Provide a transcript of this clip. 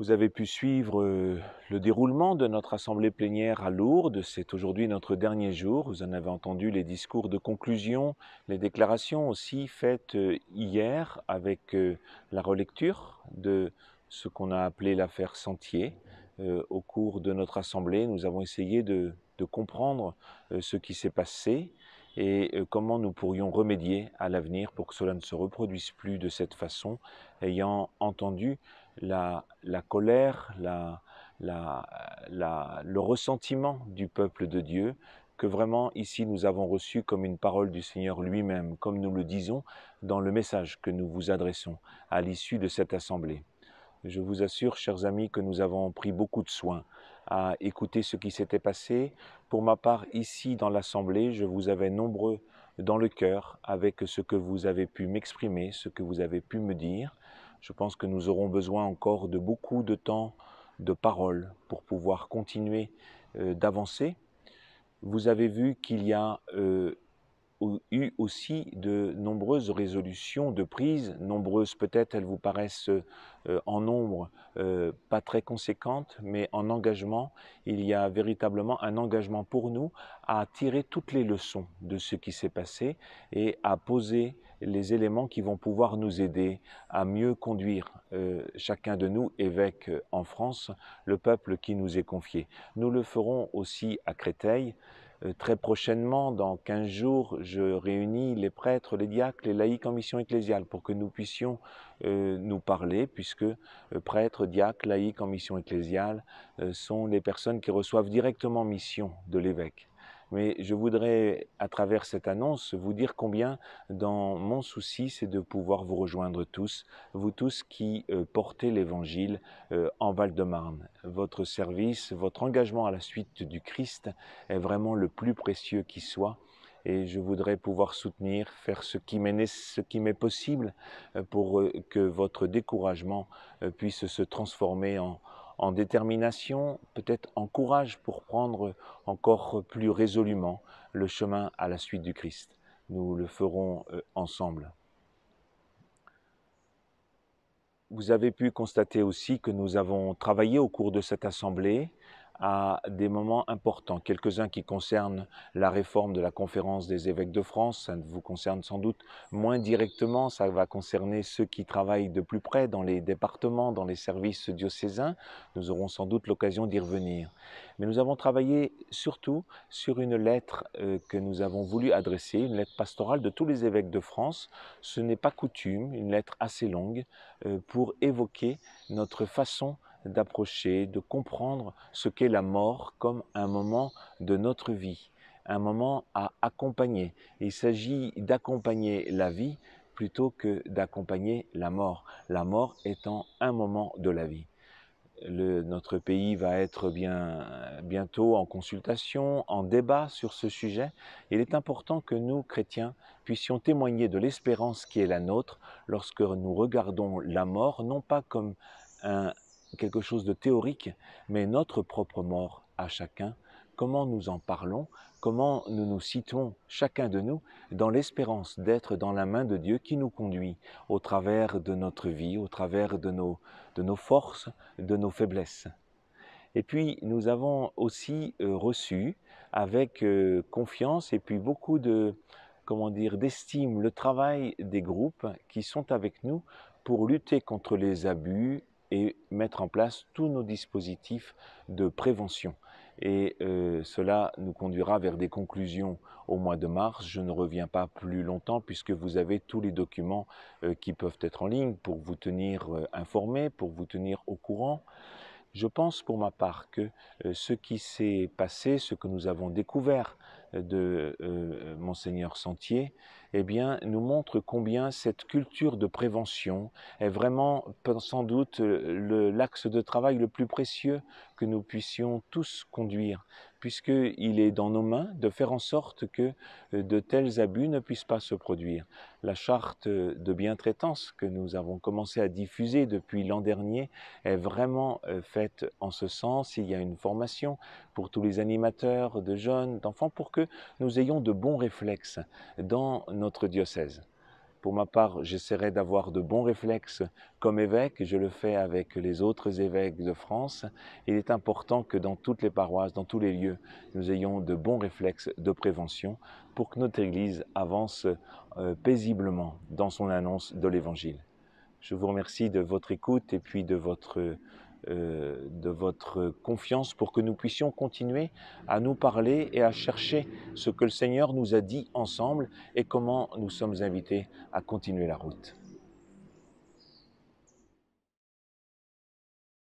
Vous avez pu suivre le déroulement de notre assemblée plénière à Lourdes. C'est aujourd'hui notre dernier jour. Vous en avez entendu les discours de conclusion, les déclarations aussi faites hier avec la relecture de ce qu'on a appelé l'affaire Sentier. Au cours de notre assemblée, nous avons essayé de comprendre ce qui s'est passé et comment nous pourrions remédier à l'avenir pour que cela ne se reproduise plus de cette façon, ayant entendu la colère, le ressentiment du peuple de Dieu, que vraiment ici nous avons reçu comme une parole du Seigneur lui-même, comme nous le disons dans le message que nous vous adressons à l'issue de cette assemblée. Je vous assure, chers amis, que nous avons pris beaucoup de soin à écouter ce qui s'était passé. Pour ma part, ici dans l'assemblée, je vous avais nombreux dans le cœur avec ce que vous avez pu m'exprimer, ce que vous avez pu me dire. Je pense que nous aurons besoin encore de beaucoup de temps de parole pour pouvoir continuer d'avancer. Vous avez vu qu'il y a eu aussi de nombreuses résolutions de prise, nombreuses peut-être elles vous paraissent en nombre pas très conséquentes, mais en engagement, il y a véritablement un engagement pour nous à tirer toutes les leçons de ce qui s'est passé et à poser les éléments qui vont pouvoir nous aider à mieux conduire chacun de nous, évêques en France, le peuple qui nous est confié. Nous le ferons aussi à Créteil. Très prochainement, dans 15 jours, je réunis les prêtres, les diacres, les laïcs en mission ecclésiale pour que nous puissions nous parler, puisque prêtres, diacres, laïcs en mission ecclésiale sont les personnes qui reçoivent directement mission de l'évêque. Mais je voudrais, à travers cette annonce, vous dire combien, dans mon souci, c'est de pouvoir vous rejoindre tous, vous tous qui portez l'Évangile en Val-de-Marne. Votre service, votre engagement à la suite du Christ est vraiment le plus précieux qui soit. Et je voudrais pouvoir soutenir, faire ce qui m'est possible pour que votre découragement puisse se transformer en détermination, peut-être en courage pour prendre encore plus résolument le chemin à la suite du Christ. Nous le ferons ensemble. Vous avez pu constater aussi que nous avons travaillé au cours de cette assemblée à des moments importants, quelques-uns qui concernent la réforme de la conférence des évêques de France, ça vous concerne sans doute moins directement, ça va concerner ceux qui travaillent de plus près dans les départements, dans les services diocésains, nous aurons sans doute l'occasion d'y revenir. Mais nous avons travaillé surtout sur une lettre que nous avons voulu adresser, une lettre pastorale de tous les évêques de France. Ce n'est pas coutume, une lettre assez longue, pour évoquer notre façon d'approcher, de comprendre ce qu'est la mort comme un moment de notre vie, un moment à accompagner. Il s'agit d'accompagner la vie plutôt que d'accompagner la mort étant un moment de la vie. Notre pays va être bientôt en consultation, en débat sur ce sujet. Il est important que nous, chrétiens, puissions témoigner de l'espérance qui est la nôtre lorsque nous regardons la mort, non pas comme quelque chose de théorique, mais notre propre mort à chacun. Comment nous en parlons, comment nous nous situons, chacun de nous, dans l'espérance d'être dans la main de Dieu qui nous conduit au travers de notre vie, au travers de nos forces, de nos faiblesses. Et puis, nous avons aussi reçu avec confiance et puis beaucoup d'estime le travail des groupes qui sont avec nous pour lutter contre les abus et mettre en place tous nos dispositifs de prévention. Et cela nous conduira vers des conclusions au mois de mars. Je ne reviens pas plus longtemps puisque vous avez tous les documents qui peuvent être en ligne pour vous tenir informés, pour vous tenir au courant. Je pense pour ma part que ce qui s'est passé, ce que nous avons découvert de Monseigneur Sentier, eh bien, nous montre combien cette culture de prévention est vraiment sans doute l'axe de travail le plus précieux que nous puissions tous conduire, puisqu'il est dans nos mains de faire en sorte que de tels abus ne puissent pas se produire. La charte de bientraitance que nous avons commencé à diffuser depuis l'an dernier est vraiment faite en ce sens. Il y a une formation pour tous les animateurs de jeunes, d'enfants, pour que nous ayons de bons réflexes dans notre diocèse. Pour ma part, j'essaierai d'avoir de bons réflexes comme évêque, je le fais avec les autres évêques de France. Il est important que dans toutes les paroisses, dans tous les lieux, nous ayons de bons réflexes de prévention pour que notre Église avance paisiblement dans son annonce de l'Évangile. Je vous remercie de votre écoute et puis de votre confiance pour que nous puissions continuer à nous parler et à chercher ce que le Seigneur nous a dit ensemble et comment nous sommes invités à continuer la route.